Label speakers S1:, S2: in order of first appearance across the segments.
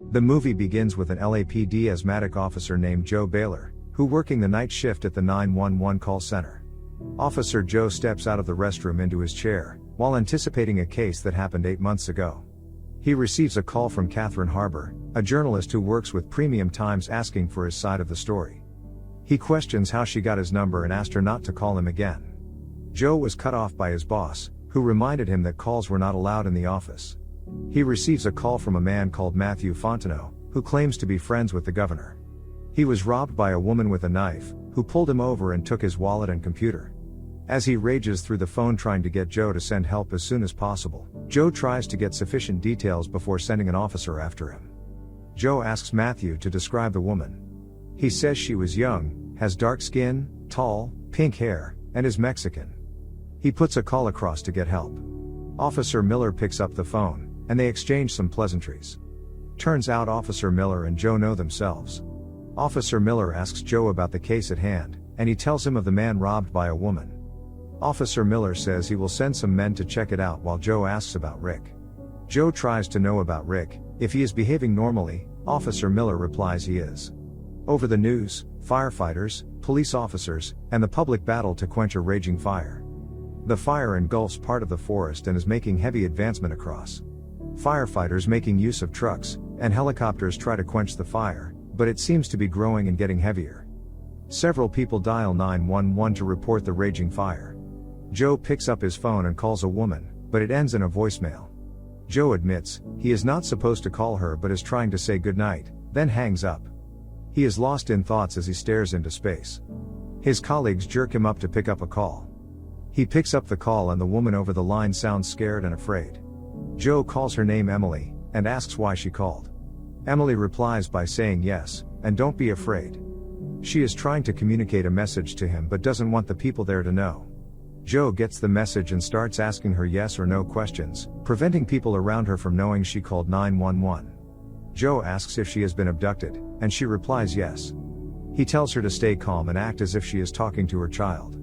S1: The movie begins with an LAPD asthmatic officer named Joe Baylor, who working the night shift at the 911 call center. Officer Joe steps out of the restroom into his chair, while anticipating a case that happened 8 months ago. He receives a call from Catherine Harbor, a journalist who works with Premium Times, asking for his side of the story. He questions how she got his number and asked her not to call him again. Joe was cut off by his boss, who reminded him that calls were not allowed in the office. He receives a call from a man called Matthew Fontenot, who claims to be friends with the governor. He was robbed by a woman with a knife, who pulled him over and took his wallet and computer. As he rages through the phone trying to get Joe to send help as soon as possible, Joe tries to get sufficient details before sending an officer after him. Joe asks Matthew to describe the woman. He says she was young, has dark skin, tall, pink hair, and is Mexican. He puts a call across to get help. Officer Miller picks up the phone, and they exchange some pleasantries. Turns out Officer Miller and Joe know themselves. Officer Miller asks Joe about the case at hand, and he tells him of the man robbed by a woman. Officer Miller says he will send some men to check it out while Joe asks about Rick. Joe tries to know about Rick, if he is behaving normally. Officer Miller replies he is. Over the news, firefighters, police officers, and the public battle to quench a raging fire. The fire engulfs part of the forest and is making heavy advancement across. Firefighters making use of trucks and helicopters try to quench the fire, but it seems to be growing and getting heavier. Several people dial 911 to report the raging fire. Joe picks up his phone and calls a woman, but it ends in a voicemail. Joe admits he is not supposed to call her but is trying to say goodnight, then hangs up. He is lost in thoughts as he stares into space. His colleagues jerk him up to pick up a call. He picks up the call and the woman over the line sounds scared and afraid. Joe calls her name Emily, and asks why she called. Emily replies by saying yes, and don't be afraid. She is trying to communicate a message to him but doesn't want the people there to know. Joe gets the message and starts asking her yes or no questions, preventing people around her from knowing she called 911. Joe asks if she has been abducted, and she replies yes. He tells her to stay calm and act as if she is talking to her child.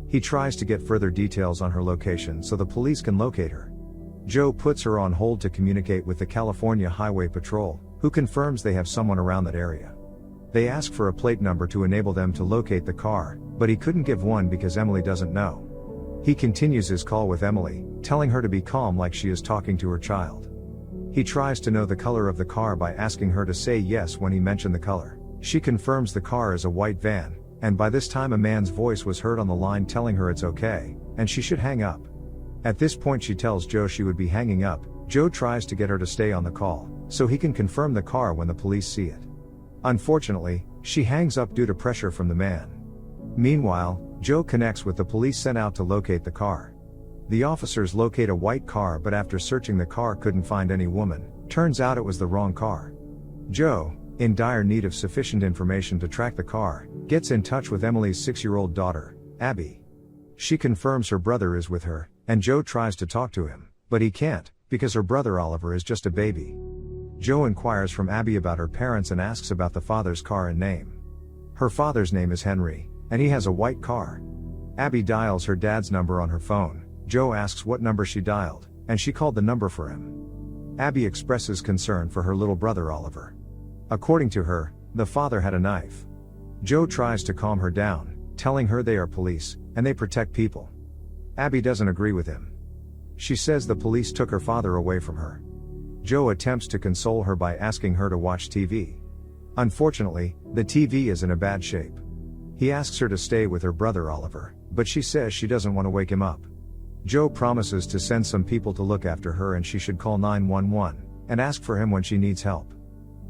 S1: He tries to get further details on her location so the police can locate her. Joe puts her on hold to communicate with the California Highway Patrol, who confirms they have someone around that area. They ask for a plate number to enable them to locate the car, but he couldn't give one because Emily doesn't know. He continues his call with Emily, telling her to be calm like she is talking to her child. He tries to know the color of the car by asking her to say yes when he mentioned the color. She confirms the car is a white van, and by this time a man's voice was heard on the line telling her it's okay, and she should hang up. At this point she tells Joe she would be hanging up. Joe tries to get her to stay on the call, so he can confirm the car when the police see it. Unfortunately, she hangs up due to pressure from the man. Meanwhile, Joe connects with the police sent out to locate the car. The officers locate a white car but after searching the car couldn't find any woman. Turns out it was the wrong car. Joe, in dire need of sufficient information to track the car, gets in touch with Emily's 6-year-old daughter, Abby. She confirms her brother is with her, and Joe tries to talk to him, but he can't, because her brother Oliver is just a baby. Joe inquires from Abby about her parents and asks about the father's car and name. Her father's name is Henry, and he has a white car. Abby dials her dad's number on her phone. Joe asks what number she dialed, and she called the number for him. Abby expresses concern for her little brother Oliver. According to her, the father had a knife. Joe tries to calm her down, telling her they are police, and they protect people. Abby doesn't agree with him. She says the police took her father away from her. Joe attempts to console her by asking her to watch TV. Unfortunately, the TV is in a bad shape. He asks her to stay with her brother Oliver, but she says she doesn't want to wake him up. Joe promises to send some people to look after her and she should call 911, and ask for him when she needs help.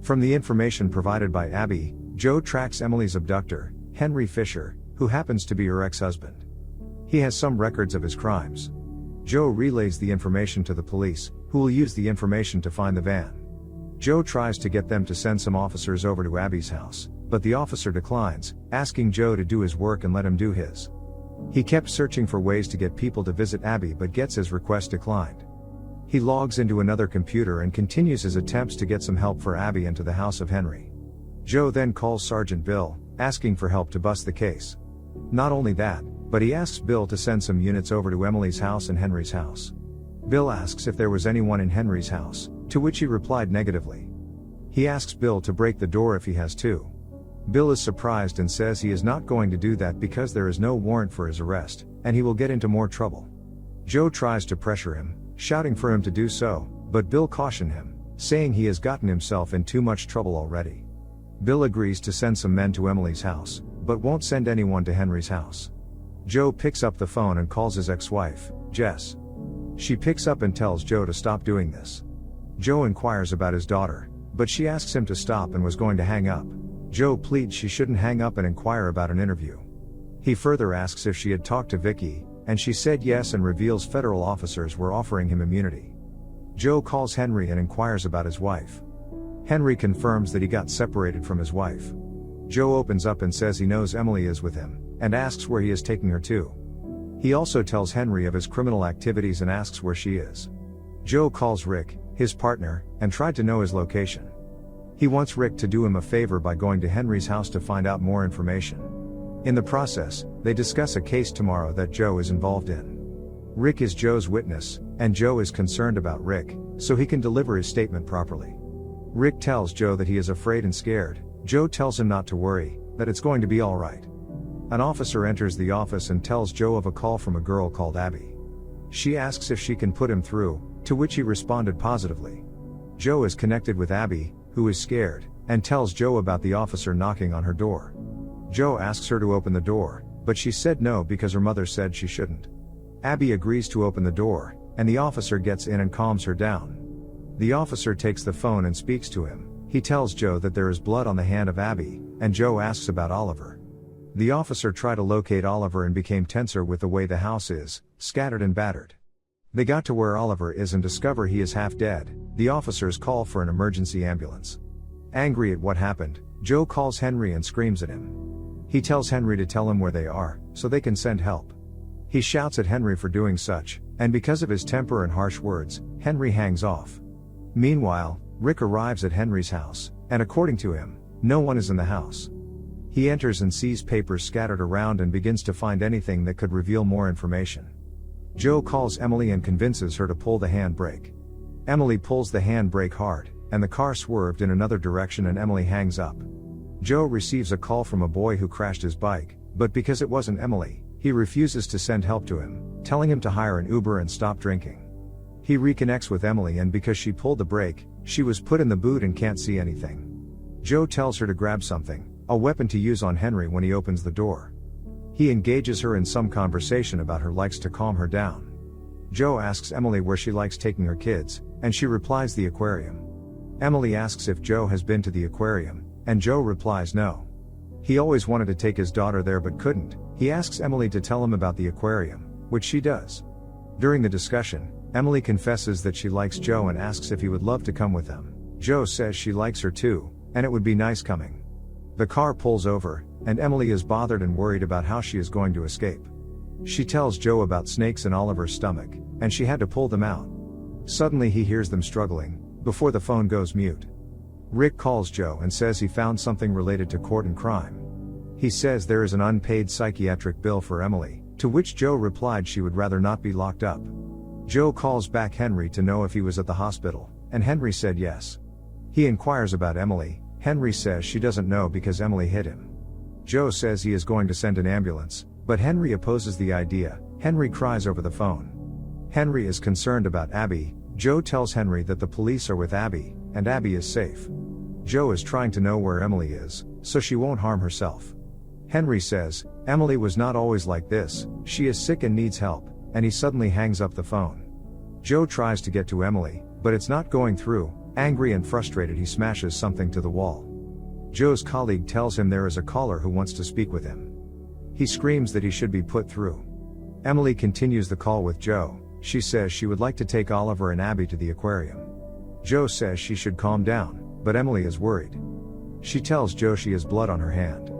S1: From the information provided by Abby, Joe tracks Emily's abductor, Henry Fisher, who happens to be her ex-husband. He has some records of his crimes. Joe relays the information to the police, who will use the information to find the van. Joe tries to get them to send some officers over to Abby's house, but the officer declines, asking Joe to do his work and let him do his. He kept searching for ways to get people to visit Abby but gets his request declined. He logs into another computer and continues his attempts to get some help for Abby and to the house of Henry. Joe then calls Sergeant Bill, asking for help to bust the case. Not only that, but he asks Bill to send some units over to Emily's house and Henry's house. Bill asks if there was anyone in Henry's house, to which he replied negatively. He asks Bill to break the door if he has to. Bill is surprised and says he is not going to do that because there is no warrant for his arrest, and he will get into more trouble. Joe tries to pressure him, shouting for him to do so, but Bill cautions him, saying he has gotten himself in too much trouble already. Bill agrees to send some men to Emily's house, but won't send anyone to Henry's house. Joe picks up the phone and calls his ex-wife, Jess. She picks up and tells Joe to stop doing this. Joe inquires about his daughter, but she asks him to stop and was going to hang up. Joe pleads she shouldn't hang up and inquire about an interview. He further asks if she had talked to Vicky, and she said yes, and reveals federal officers were offering him immunity. Joe calls Henry and inquires about his wife. Henry confirms that he got separated from his wife. Joe opens up and says he knows Emily is with him, and asks where he is taking her to. He also tells Henry of his criminal activities and asks where she is. Joe calls Rick, his partner, and tried to know his location. He wants Rick to do him a favor by going to Henry's house to find out more information. In the process, they discuss a case tomorrow that Joe is involved in. Rick is Joe's witness, and Joe is concerned about Rick, so he can deliver his statement properly. Rick tells Joe that he is afraid and scared. Joe tells him not to worry, that it's going to be alright. An officer enters the office and tells Joe of a call from a girl called Abby. She asks if she can put him through, to which he responded positively. Joe is connected with Abby, who is scared, and tells Joe about the officer knocking on her door. Joe asks her to open the door, but she said no because her mother said she shouldn't. Abby agrees to open the door, and the officer gets in and calms her down. The officer takes the phone and speaks to him. He tells Joe that there is blood on the hand of Abby, and Joe asks about Oliver. The officer tried to locate Oliver and became tenser with the way the house is, scattered and battered. They got to where Oliver is and discover he is half dead. The officers call for an emergency ambulance. Angry at what happened, Joe calls Henry and screams at him. He tells Henry to tell him where they are, so they can send help. He shouts at Henry for doing such, and because of his temper and harsh words, Henry hangs off. Meanwhile, Rick arrives at Henry's house, and according to him, no one is in the house. He enters and sees papers scattered around and begins to find anything that could reveal more information. Joe calls Emily and convinces her to pull the handbrake. Emily pulls the handbrake hard, and the car swerved in another direction and Emily hangs up. Joe receives a call from a boy who crashed his bike, but because it wasn't Emily, he refuses to send help to him, telling him to hire an Uber and stop drinking. He reconnects with Emily, and because she pulled the brake, she was put in the boot and can't see anything. Joe tells her to grab something, a weapon to use on Henry when he opens the door. He engages her in some conversation about her likes to calm her down. Joe asks Emily where she likes taking her kids, and she replies the aquarium. Emily asks if Joe has been to the aquarium, and Joe replies no. He always wanted to take his daughter there but couldn't. He asks Emily to tell him about the aquarium, which she does. During the discussion, Emily confesses that she likes Joe and asks if he would love to come with them. Joe says she likes her too, and it would be nice coming. The car pulls over, and Emily is bothered and worried about how she is going to escape. She tells Joe about snakes in Oliver's stomach, and she had to pull them out. Suddenly he hears them struggling, before the phone goes mute. Rick calls Joe and says he found something related to court and crime. He says there is an unpaid psychiatric bill for Emily, to which Joe replied she would rather not be locked up. Joe calls back Henry to know if he was at the hospital, and Henry said yes. He inquires about Emily. Henry says she doesn't know because Emily hit him. Joe says he is going to send an ambulance, but Henry opposes the idea. Henry cries over the phone. Henry is concerned about Abby. Joe tells Henry that the police are with Abby, and Abby is safe. Joe is trying to know where Emily is, so she won't harm herself. Henry says, Emily was not always like this, she is sick and needs help, and he suddenly hangs up the phone. Joe tries to get to Emily, but it's not going through. Angry and frustrated, he smashes something to the wall. Joe's colleague tells him there is a caller who wants to speak with him. He screams that he should be put through. Emily continues the call with Joe. She says she would like to take Oliver and Abby to the aquarium. Joe says she should calm down, but Emily is worried. She tells Joe she has blood on her hand.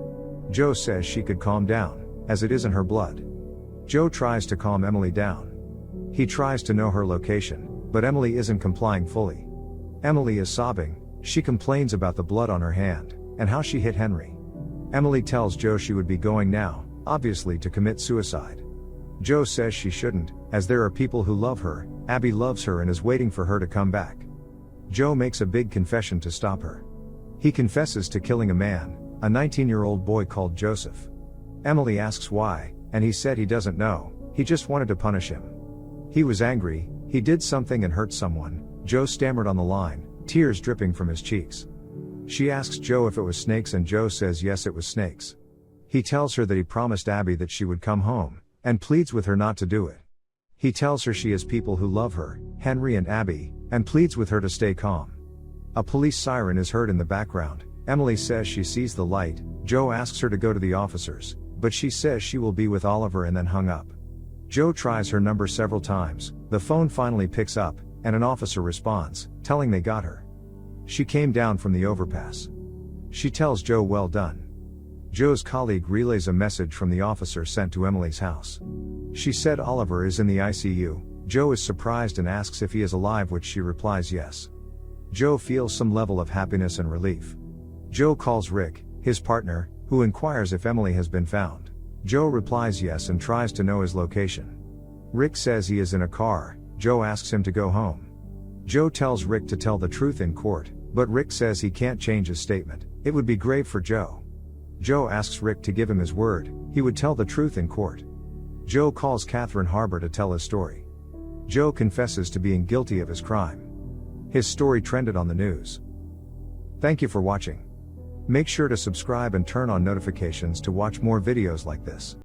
S1: Joe says she could calm down, as it isn't her blood. Joe tries to calm Emily down. He tries to know her location, but Emily isn't complying fully. Emily is sobbing. She complains about the blood on her hand, and how she hit Henry. Emily tells Joe she would be going now, obviously to commit suicide. Joe says she shouldn't, as there are people who love her. Abby loves her and is waiting for her to come back. Joe makes a big confession to stop her. He confesses to killing a man, a 19-year-old boy called Joseph. Emily asks why, and he said he doesn't know, he just wanted to punish him. He was angry, he did something and hurt someone, Joe stammered on the line, tears dripping from his cheeks. She asks Joe if it was snakes and Joe says yes, it was snakes. He tells her that he promised Abby that she would come home, and pleads with her not to do it. He tells her she has people who love her, Henry and Abby, and pleads with her to stay calm. A police siren is heard in the background. Emily says she sees the light. Joe asks her to go to the officers, but she says she will be with Oliver and then hung up. Joe tries her number several times. The phone finally picks up, and an officer responds, telling they got her. She came down from the overpass. She tells Joe well done. Joe's colleague relays a message from the officer sent to Emily's house. She said Oliver is in the ICU. Joe is surprised and asks if he is alive, which she replies yes. Joe feels some level of happiness and relief. Joe calls Rick, his partner, who inquires if Emily has been found. Joe replies yes and tries to know his location. Rick says he is in a car. Joe asks him to go home. Joe tells Rick to tell the truth in court, but Rick says he can't change his statement. It would be grave for Joe. Joe asks Rick to give him his word, he would tell the truth in court. Joe calls Catherine Harbor to tell his story. Joe confesses to being guilty of his crime. His story trended on the news. Thank you for watching. Make sure to subscribe and turn on notifications to watch more videos like this.